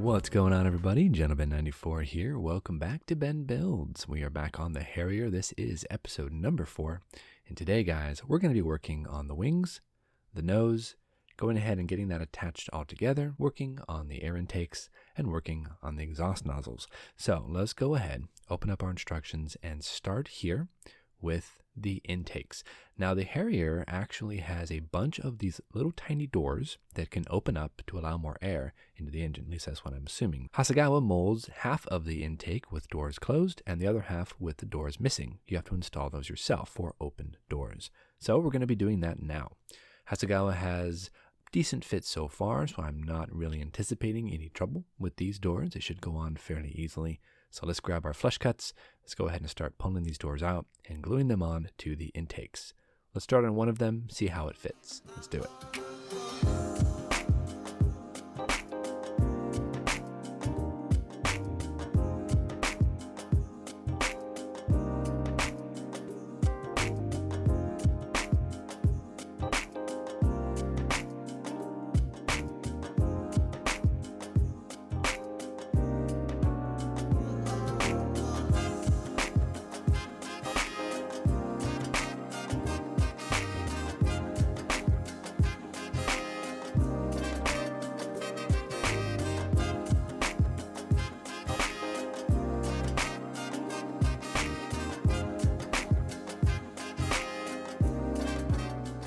What's going on, everybody? Gentleman94 here. Welcome back to Ben Builds. We are back on the Harrier. This is episode number 4. And today, guys, we're going to be working on the wings, the nose, going ahead and getting that attached all together, working on the air intakes, and working on the exhaust nozzles. So let's go ahead, open up our instructions, and start here with the intakes. Now, the Harrier actually has a bunch of these little tiny doors that can open up to allow more air into the engine. At least that's what I'm assuming. Hasegawa molds half of the intake with doors closed and the other half with the doors missing. You have to install those yourself for open doors. So we're going to be doing that now. Hasegawa has decent fit so far, so I'm not really anticipating any trouble with these doors. It should go on fairly easily. So let's grab our flush cuts. Let's go ahead and start pulling these doors out and gluing them on to the intakes. Let's start on one of them, see how it fits. Let's do it.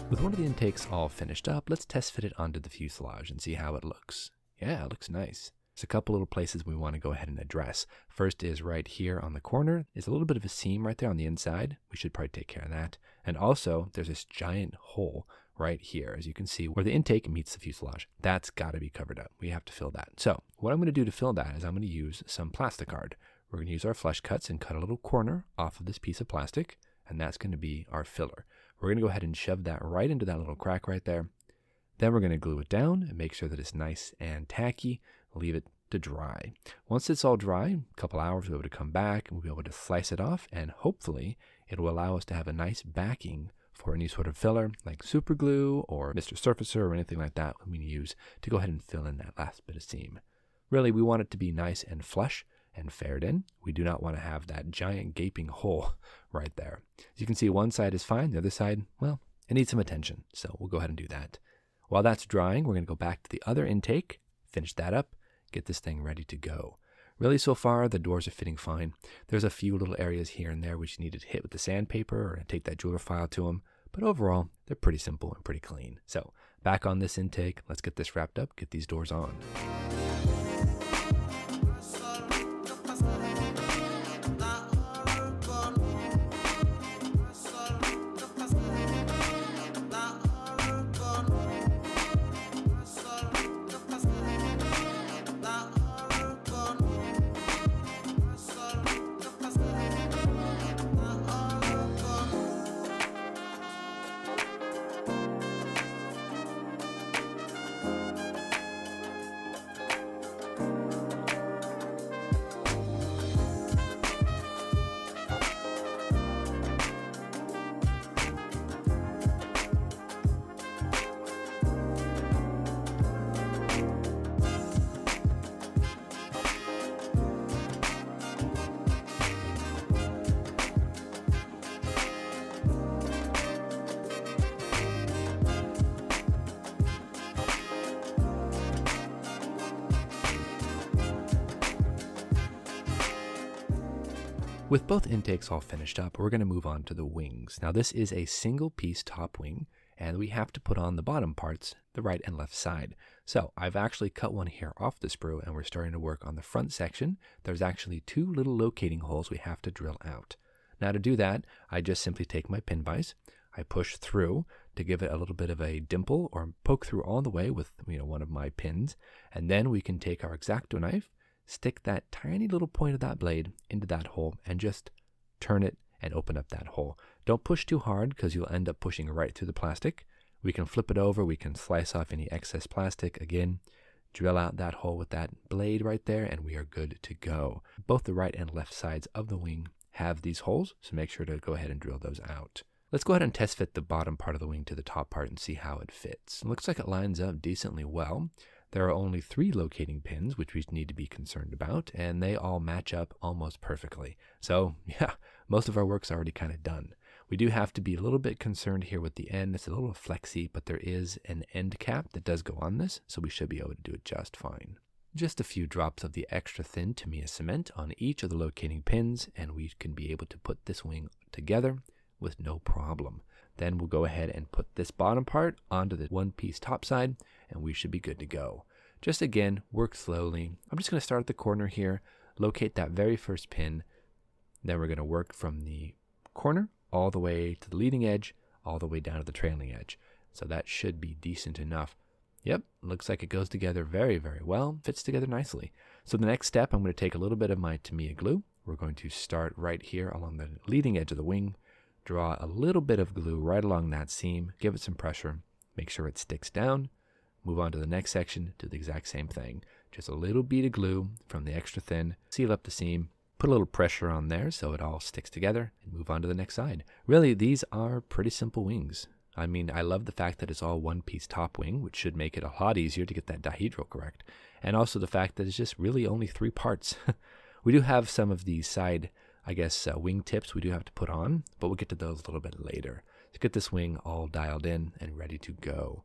With one of the intakes all finished up, let's test fit it onto the fuselage and see how it looks. Yeah, it looks nice. There's a couple little places we want to go ahead and address. First is right here on the corner. There's a little bit of a seam right there on the inside. We should probably take care of that. And also, there's this giant hole right here, as you can see, where the intake meets the fuselage. That's got to be covered up. We have to fill that. So what I'm going to do to fill that is I'm going to use some plasticard. We're going to use our flush cuts and cut a little corner off of this piece of plastic, and that's going to be our filler. We're going to go ahead and shove that right into that little crack right there. Then we're going to glue it down and make sure that it's nice and tacky. Leave it to dry. Once it's all dry, a couple hours, we'll be able to come back and we'll be able to slice it off, and hopefully it will allow us to have a nice backing for any sort of filler like super glue or Mr. Surfacer or anything like that we use to go ahead and fill in that last bit of seam. Really, we want it to be nice and flush and faired in. We do not want to have that giant gaping hole right there. As you can see, one side is fine. The other side, well, it needs some attention. So we'll go ahead and do that. While that's drying, we're going to go back to the other intake, finish that up, get this thing ready to go. Really, so far, the doors are fitting fine. There's a few little areas here and there which you need to hit with the sandpaper or take that jeweler file to them. But overall, they're pretty simple and pretty clean. So back on this intake, let's get this wrapped up, get these doors on. With both intakes all finished up, we're going to move on to the wings. Now, this is a single piece top wing, and we have to put on the bottom parts, the right and left side. So I've actually cut one here off the sprue, and we're starting to work on the front section. There's actually 2 little locating holes we have to drill out. Now, to do that, I just simply take my pin vise, I push through to give it a little bit of a dimple or poke through all the way with one of my pins, and then we can take our X-Acto knife, stick that tiny little point of that blade into that hole and just turn it and open up that hole. Don't push too hard because you'll end up pushing right through the plastic. We can flip it over. We can slice off any excess plastic. Again, drill out that hole with that blade right there and we are good to go. Both the right and left sides of the wing have these holes, so make sure to go ahead and drill those out. Let's go ahead and test fit the bottom part of the wing to the top part and see how it fits. It looks like it lines up decently well. There are only 3 locating pins, which we need to be concerned about, and they all match up almost perfectly. So yeah, most of our work's already kind of done. We do have to be a little bit concerned here with the end. It's a little flexy, but there is an end cap that does go on this, so we should be able to do it just fine. Just a few drops of the extra thin Tamiya cement on each of the locating pins, and we can be able to put this wing together with no problem. Then we'll go ahead and put this bottom part onto the one-piece top side, and we should be good to go. Just again, work slowly. I'm just going to start at the corner here, locate that very first pin. Then we're going to work from the corner all the way to the leading edge, all the way down to the trailing edge. So that should be decent enough. Yep, looks like it goes together very, very well. Fits together nicely. So the next step, I'm going to take a little bit of my Tamiya glue. We're going to start right here along the leading edge of the wing, draw a little bit of glue right along that seam, give it some pressure, make sure it sticks down, move on to the next section, do the exact same thing. Just a little bead of glue from the extra thin, seal up the seam, put a little pressure on there so it all sticks together, and move on to the next side. Really, these are pretty simple wings. I mean, I love the fact that it's all one-piece top wing, which should make it a lot easier to get that dihedral correct. And also the fact that it's just really only 3 parts. We do have some of these side, wing tips we do have to put on, but we'll get to those a little bit later. To get this wing all dialed in and ready to go.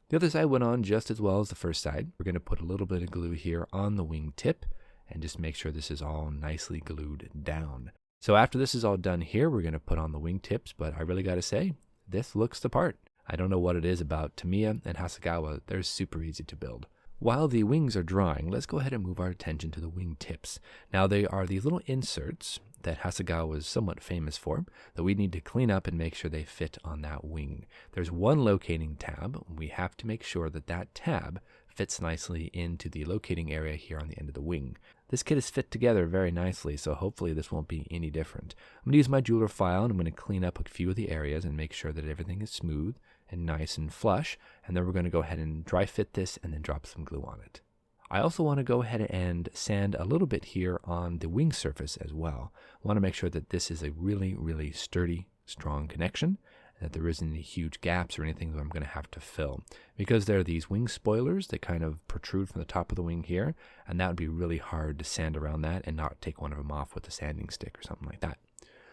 The other side went on just as well as the first side. We're going to put a little bit of glue here on the wing tip and just make sure this is all nicely glued down. So after this is all done here, we're going to put on the wing tips, but I really got to say, this looks the part. I don't know what it is about Tamiya and Hasegawa. They're super easy to build. While the wings are drying, let's go ahead and move our attention to the wing tips. Now they are these little inserts that Hasegawa is somewhat famous for that we need to clean up and make sure they fit on that wing. There's one locating tab. We have to make sure that that tab fits nicely into the locating area here on the end of the wing. This kit is fit together very nicely, so hopefully this won't be any different. I'm going to use my jeweler file and I'm going to clean up a few of the areas and make sure that everything is smooth and nice and flush, and then we're going to go ahead and dry fit this and then drop some glue on it. I also want to go ahead and sand a little bit here on the wing surface as well. I want to make sure that this is a really, really sturdy, strong connection, that there isn't any huge gaps or anything that I'm going to have to fill. Because there are these wing spoilers that kind of protrude from the top of the wing here, and that would be really hard to sand around that and not take one of them off with a sanding stick or something like that.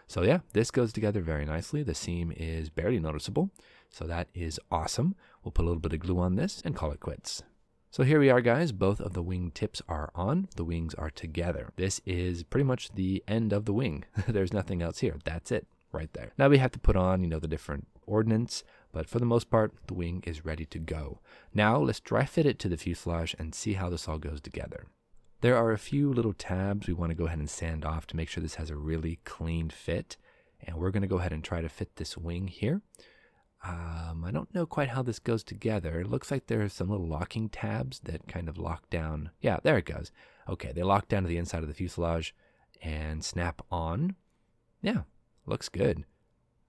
So yeah, this goes together very nicely. The seam is barely noticeable, so that is awesome. We'll put a little bit of glue on this and call it quits. So here we are, guys. Both of the wing tips are on. The wings are together. This is pretty much the end of the wing. There's nothing else here. That's it. Right there. Now we have to put on, the different ordnance, but for the most part, the wing is ready to go. Now let's dry fit it to the fuselage and see how this all goes together. There are a few little tabs we want to go ahead and sand off to make sure this has a really clean fit, and we're going to go ahead and try to fit this wing here. I don't know quite how this goes together. It looks like there are some little locking tabs that kind of lock down. Yeah, there it goes. Okay, they lock down to the inside of the fuselage and snap on. Yeah. Looks good.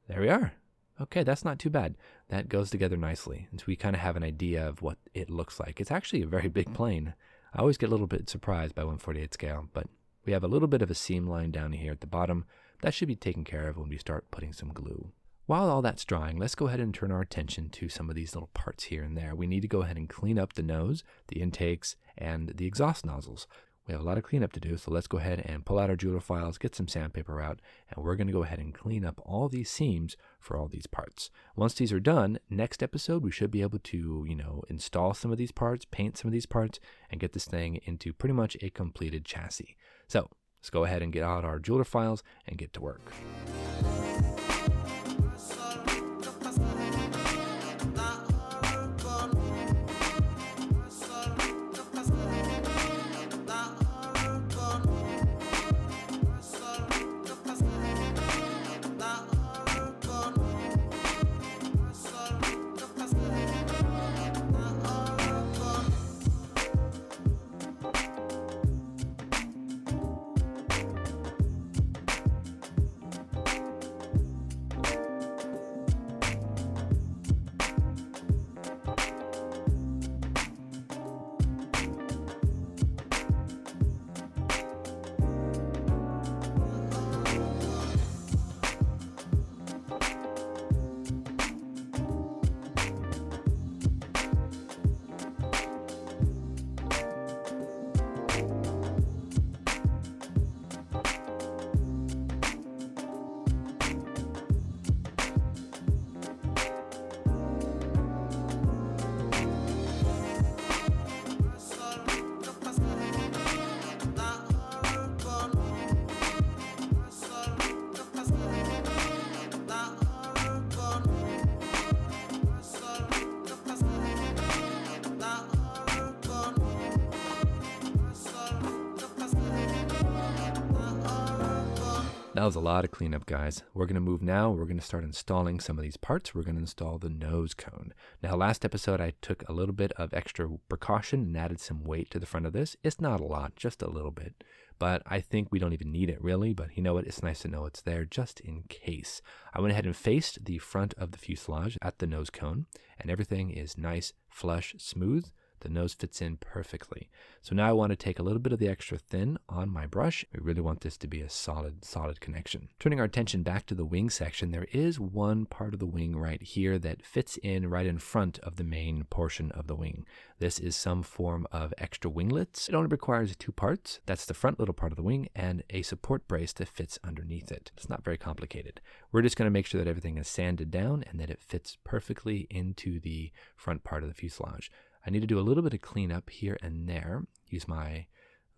There we are. Okay, that's not too bad. That goes together nicely. And so we kind of have an idea of what it looks like. It's actually a very big plane. I always get a little bit surprised by 1/48 scale, but we have a little bit of a seam line down here at the bottom. That should be taken care of when we start putting some glue. While all that's drying, let's go ahead and turn our attention to some of these little parts here and there. We need to go ahead and clean up the nose, the intakes, and the exhaust nozzles. We have a lot of cleanup to do, so let's go ahead and pull out our jeweler files, get some sandpaper out, and we're going to go ahead and clean up all these seams for all these parts. Once these are done, next episode we should be able to, install some of these parts, paint some of these parts, and get this thing into pretty much a completed chassis. So let's go ahead and get out our jeweler files and get to work. That was a lot of cleanup, guys. We're going to move now. We're going to start installing some of these parts. We're going to install the nose cone. Now, last episode, I took a little bit of extra precaution and added some weight to the front of this. It's not a lot, just a little bit. But I think we don't even need it, really. But you know what? It's nice to know it's there just in case. I went ahead and faced the front of the fuselage at the nose cone, and everything is nice, flush, smooth. The nose fits in perfectly. So now I want to take a little bit of the extra thin on my brush. We really want this to be a solid connection. Turning our attention back to the wing section, there is one part of the wing right here that fits in right in front of the main portion of the wing. This is some form of extra winglets. It only requires 2 parts. That's the front little part of the wing and a support brace that fits underneath it. It's not very complicated. We're just going to make sure that everything is sanded down and that it fits perfectly into the front part of the fuselage. I need to do a little bit of cleanup here and there. Use my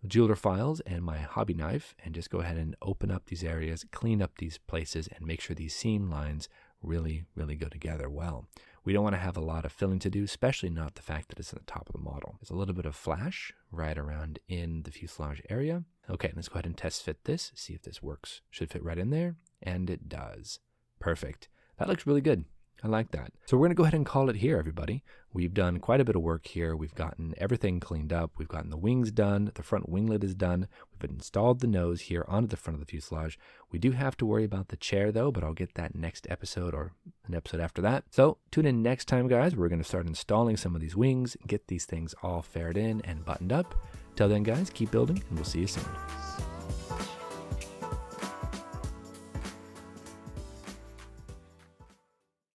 jeweler files and my hobby knife and just go ahead and open up these areas, clean up these places, and make sure these seam lines really go together well. We don't want to have a lot of filling to do, especially not the fact that it's at the top of the model. There's a little bit of flash right around in the fuselage area. Okay, let's go ahead and test fit this, see if this works. Should fit right in there, and it does. Perfect. That looks really good. I like that. So we're going to go ahead and call it here, everybody. We've done quite a bit of work here. We've gotten everything cleaned up. We've gotten the wings done. The front winglet is done. We've installed the nose here onto the front of the fuselage. We do have to worry about the chair, though, but I'll get that next episode or an episode after that. So tune in next time, guys. We're going to start installing some of these wings, get these things all faired in and buttoned up. Till then, guys, keep building, and we'll see you soon.